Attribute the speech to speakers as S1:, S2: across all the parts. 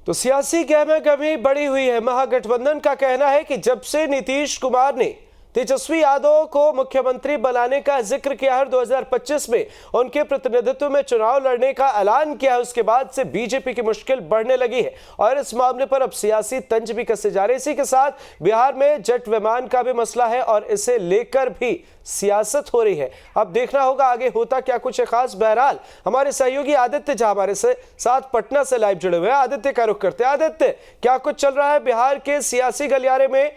S1: तो सियासी गहमागहमी बढ़ी हुई है। महागठबंधन का कहना है कि जब से नीतीश कुमार ने तेजस्वी यादव को मुख्यमंत्री बनाने का जिक्र किया है, 2025 में उनके प्रतिनिधित्व में चुनाव लड़ने का ऐलान किया है, उसके बाद से बीजेपी की मुश्किल बढ़ने लगी है और इस मामले पर अब सियासी तंज भी कसे जा रहे हैं। इसी के साथ बिहार में जेट विमान का भी मसला है और इसे लेकर भी सियासत हो रही है। अब देखना होगा आगे होता क्या कुछ है खास। बहरहाल हमारे सहयोगी आदित्य झा हमारे साथ पटना से लाइव जुड़े हुए हैं। आदित्य का रुख करते हैं। आदित्य, क्या कुछ चल रहा है बिहार के सियासी गलियारे में?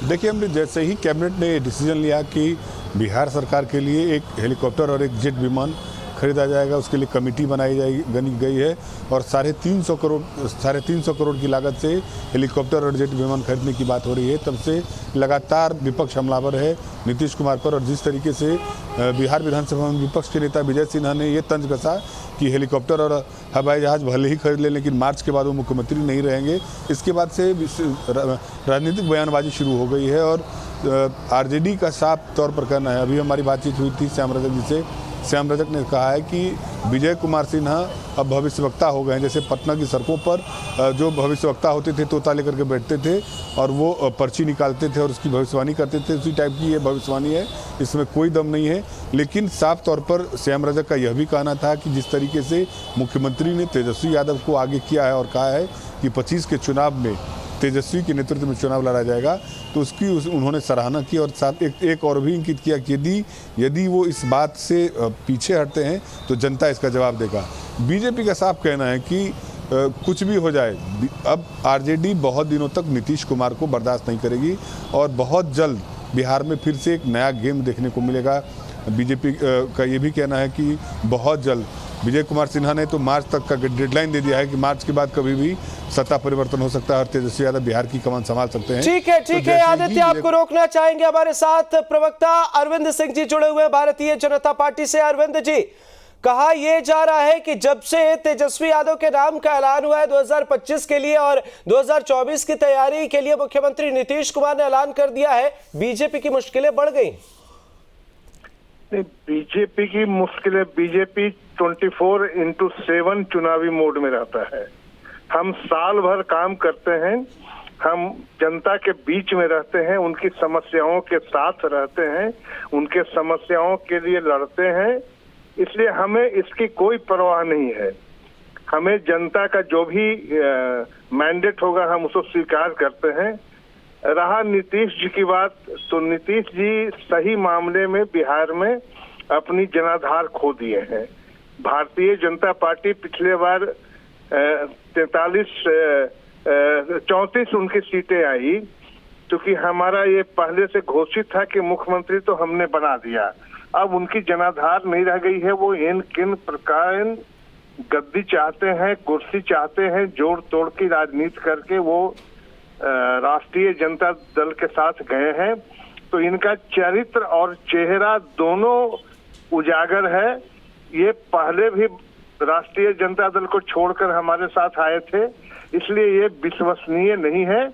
S2: देखिए, हमने जैसे ही कैबिनेट ने डिसीजन लिया कि बिहार सरकार के लिए एक हेलीकॉप्टर और एक जेट विमान खरीदा जाएगा, उसके लिए कमेटी बनाई गई है और 350 करोड़ की लागत से हेलीकॉप्टर और जेट विमान खरीदने की बात हो रही है। तब से लगातार विपक्ष हमलावर है नीतीश कुमार पर और जिस तरीके से बिहार विधानसभा में विपक्ष के नेता विजय सिन्हा ने ये तंज कसा कि हेलीकॉप्टर और हवाई जहाज भले ही खरीद लें लेकिन मार्च के बाद वो मुख्यमंत्री नहीं रहेंगे। इसके बाद से राजनीतिक बयानबाजी शुरू हो गई है और आरजेडी का साफ तौर पर कहना है, अभी हमारी बातचीत हुई थी श्याम रजक जी से, श्याम रजक ने कहा है कि विजय कुमार सिन्हा अब भविष्यवक्ता हो गए हैं। जैसे पटना की सड़कों पर जो भविष्यवक्ता होते थे, तोता लेकर के बैठते थे और वो पर्ची निकालते थे और उसकी भविष्यवाणी करते थे, उसी टाइप की ये भविष्यवाणी है, इसमें कोई दम नहीं है। लेकिन साफ तौर पर श्याम रजक का यह भी कहना था कि जिस तरीके से मुख्यमंत्री ने तेजस्वी यादव को आगे किया है और कहा है कि 25 के चुनाव में तेजस्वी के नेतृत्व में चुनाव लड़ा जाएगा, तो उसकी उन्होंने सराहना की और साथ एक और भी इंगित किया कि यदि वो इस बात से पीछे हटते हैं तो जनता इसका जवाब देगा। बीजेपी का साफ कहना है कि कुछ भी हो जाए, अब आरजेडी बहुत दिनों तक नीतीश कुमार को बर्दाश्त नहीं करेगी और बहुत जल्द बिहार में फिर से एक नया गेम देखने को मिलेगा। बीजेपी का ये भी कहना है कि बहुत जल्द विजय कुमार सिन्हा ने तो मार्च तक का डेडलाइन दे दिया है कि मार्च के बाद कभी भी सत्ता परिवर्तन हो सकता है और तेजस्वी यादव बिहार की कमान संभाल सकते हैं।
S1: ठीक है आदित्य, आपको रोकना चाहेंगे। हमारे साथ प्रवक्ता अरविंद सिंह जी जुड़े हुए भारतीय जनता पार्टी से। अरविंद जी, कहा यह जा रहा है कि जब से तेजस्वी यादव के नाम का ऐलान हुआ है 2025 के लिए और 2024 की तैयारी के लिए मुख्यमंत्री नीतीश कुमार ने ऐलान कर दिया है, बीजेपी की मुश्किलें बढ़ गई।
S3: बीजेपी की मुश्किलें, बीजेपी 24/7 चुनावी मोड में रहता है। हम साल भर काम करते हैं, हम जनता के बीच में रहते हैं, उनकी समस्याओं के साथ रहते हैं, उनके समस्याओं के लिए लड़ते हैं, इसलिए हमें इसकी कोई परवाह नहीं है। हमें जनता का जो भी मैंडेट होगा हम उसको स्वीकार करते हैं। रहा नीतीश जी की बात, तो नीतीश जी सही मामले में बिहार में अपनी जनाधार खो दिए हैं। भारतीय जनता पार्टी पिछले बार 34 उनकी सीटें आई, क्योंकि हमारा ये पहले से घोषित था कि मुख्यमंत्री तो हमने बना दिया। अब उनकी जनाधार नहीं रह गई है। वो इन किन प्रकार गद्दी चाहते हैं, कुर्सी चाहते हैं, जोड़ तोड़ की राजनीति करके वो राष्ट्रीय जनता दल के साथ गए हैं। तो इनका चरित्र और चेहरा दोनों उजागर है। ये पहले भी राष्ट्रीय जनता दल को छोड़कर हमारे साथ आए थे, इसलिए ये विश्वसनीय नहीं है।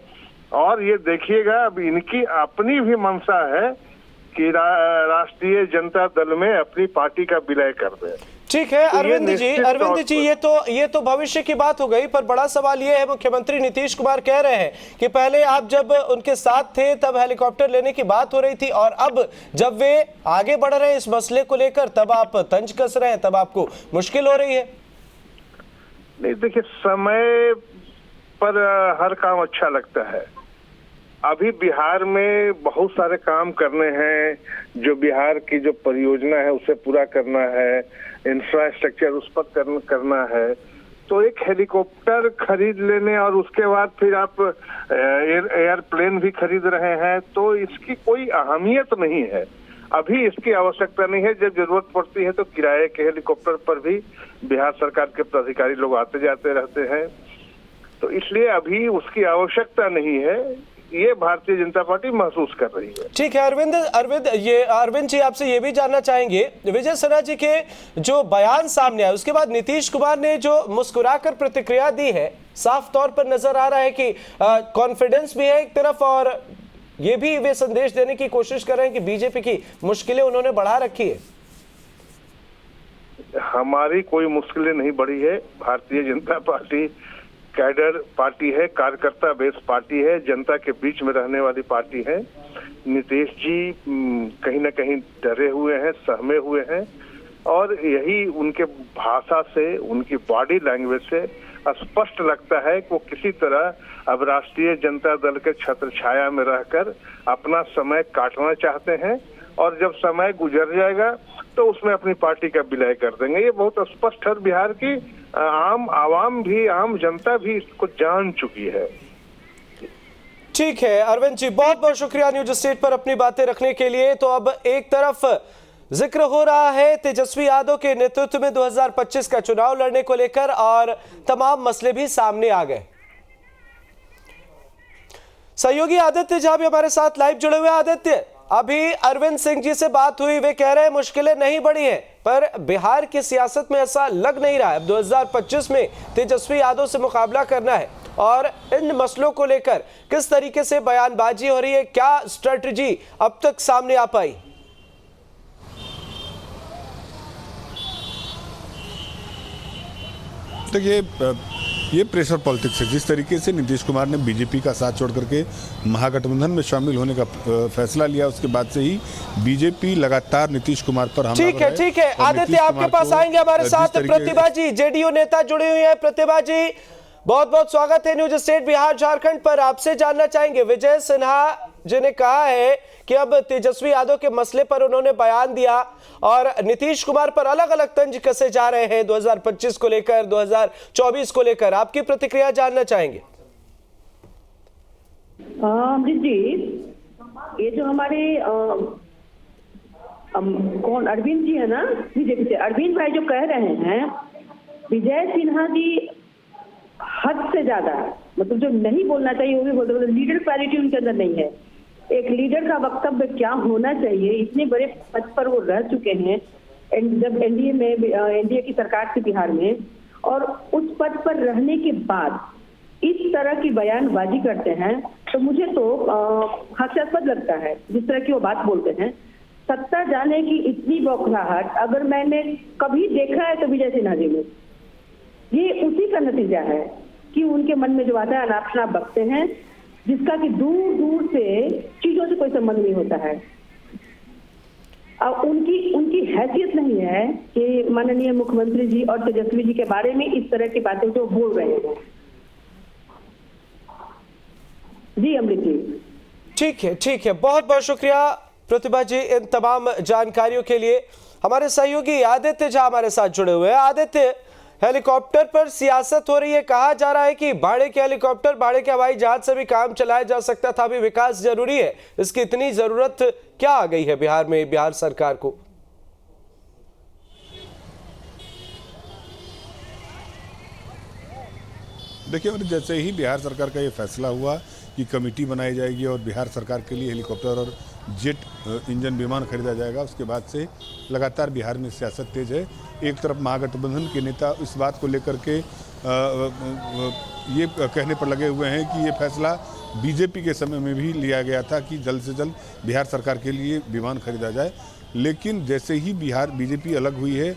S3: और ये देखिएगा, अब इनकी अपनी भी मंशा है कि राष्ट्रीय जनता दल में अपनी पार्टी का विलय कर दे।
S1: ठीक है अरविंद जी, ये तो भविष्य की बात हो गई, पर बड़ा सवाल ये है, मुख्यमंत्री नीतीश कुमार कह रहे हैं कि पहले आप जब उनके साथ थे तब हेलीकॉप्टर लेने की बात हो रही थी और अब जब वे आगे बढ़ रहे हैं इस मसले को लेकर तब आप तंज कस रहे हैं, तब आपको मुश्किल हो रही है।
S3: नहीं, देखिए, समय पर हर काम अच्छा लगता है। अभी बिहार में बहुत सारे काम करने हैं, जो बिहार की जो परियोजना है उसे पूरा करना है, इंफ्रास्ट्रक्चर उस पर करना है। तो एक हेलीकॉप्टर खरीद लेने और उसके बाद फिर आप एयरप्लेन भी खरीद रहे हैं, तो इसकी कोई अहमियत नहीं है। अभी इसकी आवश्यकता नहीं है। जब जरूरत पड़ती है तो किराए के हेलीकॉप्टर पर भी बिहार सरकार के प्राधिकारी लोग आते जाते रहते हैं, तो इसलिए अभी उसकी आवश्यकता नहीं है। ये भारतीय जनता पार्टी महसूस कर रही है।
S1: ठीक है अरविंद जी, आपसे ये भी जानना चाहेंगे, विजय सिन्हा जी के जो बयान सामने आए उसके बाद नीतीश कुमार ने जो मुस्कुराकर प्रतिक्रिया दी है, साफ तौर पर नजर आ रहा है कि कॉन्फिडेंस भी है एक तरफ और ये भी वे संदेश देने की कोशिश कर रहे हैं कि बीजेपी की मुश्किलें उन्होंने बढ़ा रखी है।
S3: हमारी कोई मुश्किलें नहीं बढ़ी है। Bharatiya Janata party cadre party है, कार्यकर्ता बेस पार्टी है, जनता के बीच में रहने वाली पार्टी है। नीतीश जी कहीं ना कहीं डरे हुए हैं, सहमे हुए हैं, और यही उनके भाषा से, उनकी बॉडी लैंग्वेज से स्पष्ट लगता है कि वो किसी तरह अब राष्ट्रीय जनता दल के छत्र छाया में रहकर अपना समय काटना चाहते हैं, और जब समय गुजर जाएगा तो उसमें अपनी पार्टी का विलय कर देंगे। ये बहुत स्पष्ट है। बिहार की आम आवाम भी, आम जनता भी इसको जान चुकी है।
S1: ठीक है अरविंद जी, बहुत बहुत शुक्रिया न्यूज स्टेट पर अपनी बातें रखने के लिए। तो अब एक तरफ जिक्र हो रहा है तेजस्वी यादव के नेतृत्व में 2025 का चुनाव लड़ने को लेकर, और तमाम मसले भी सामने आ गए। सहयोगी आदित्य झा भी हमारे साथ लाइव जुड़े हुए। आदित्य, अभी अरविंद सिंह जी से बात हुई, वे कह रहे हैं मुश्किलें नहीं बढ़ी हैं, पर बिहार की सियासत में ऐसा लग नहीं रहा है। अब 2025 में तेजस्वी यादव से मुकाबला करना है, और इन मसलों को लेकर किस तरीके से बयानबाजी हो रही है, क्या स्ट्रेटजी अब तक सामने आ पाई?
S2: देखिए, ये प्रेशर पॉलिटिक्स है। जिस तरीके से नीतीश कुमार ने बीजेपी का साथ छोड़ करके महागठबंधन में शामिल होने का फैसला लिया, उसके बाद से ही बीजेपी लगातार नीतीश कुमार पर हमला।
S1: ठीक है आदित्य, आपके पास आएंगे हमारे साथ प्रतिभा जी, जेडीयू नेता जुड़ी हुई है। प्रतिभा जी, बहुत बहुत स्वागत है न्यूज स्टेट बिहार झारखंड पर। आपसे जानना चाहेंगे, विजय सिन्हा जी ने कहा है कि अब तेजस्वी यादव के मसले पर उन्होंने बयान दिया, और नीतीश कुमार पर अलग अलग तंज कसे जा रहे हैं 2025 को लेकर, 2024 को लेकर। आपकी प्रतिक्रिया जानना चाहेंगे।
S4: अमृत जी, ये जो हमारे कौन अरविंद जी है ना, बीजेपी से अरविंद भाई जो कह रहे हैं, विजय सिन्हा जी हद से ज्यादा, मतलब जो नहीं बोलना चाहिए वो भी बोलते, मतलब लीडर क्वालिटी उनके अंदर नहीं है। एक लीडर का वक्तव्य क्या होना चाहिए, इतने बड़े पद पर वो रह चुके हैं जब एनडीए की सरकार थी बिहार में, और उस पद पर रहने के बाद इस तरह की बयानबाजी करते हैं, तो मुझे तो हास्यास्पद लगता है जिस तरह की वो बात बोलते हैं। सत्ता जाने की इतनी बौखलाहट अगर मैंने कभी देखा है तो विजय सिन्हा जी में, ये उसी का नतीजा है कि उनके मन में जो आता है अनाप शनाप बकते हैं, जिसका कि दूर दूर से चीजों से कोई संबंध नहीं होता है। अब उनकी हैसियत नहीं है कि माननीय मुख्यमंत्री जी और तेजस्वी जी के बारे में इस तरह की बातें जो बोल रहे हैं। जी अमृत जी,
S1: ठीक है, बहुत बहुत शुक्रिया प्रतिभा जी इन तमाम जानकारियों के लिए। हमारे सहयोगी आदित्य झा हमारे साथ जुड़े हुए हैं। आदित्य, हेलीकॉप्टर पर सियासत हो रही है, कहा जा रहा है कि भाड़े के हेलीकॉप्टर, भाड़े के हवाई जहाज से भी काम चलाया जा सकता था, अभी विकास जरूरी है, इसकी इतनी जरूरत क्या आ गई है बिहार में, बिहार सरकार को?
S2: देखिए, जैसे ही बिहार सरकार का ये फैसला हुआ कि कमेटी बनाई जाएगी और बिहार सरकार के लिए हेलीकॉप्टर और जेट इंजन विमान खरीदा जाएगा, उसके बाद से लगातार बिहार में सियासत तेज है। एक तरफ महागठबंधन के नेता इस बात को लेकर के ये कहने पर लगे हुए हैं कि ये फैसला बीजेपी के समय में भी लिया गया था कि जल्द से जल्द बिहार सरकार के लिए विमान खरीदा जाए, लेकिन जैसे ही बिहार बीजेपी अलग हुई है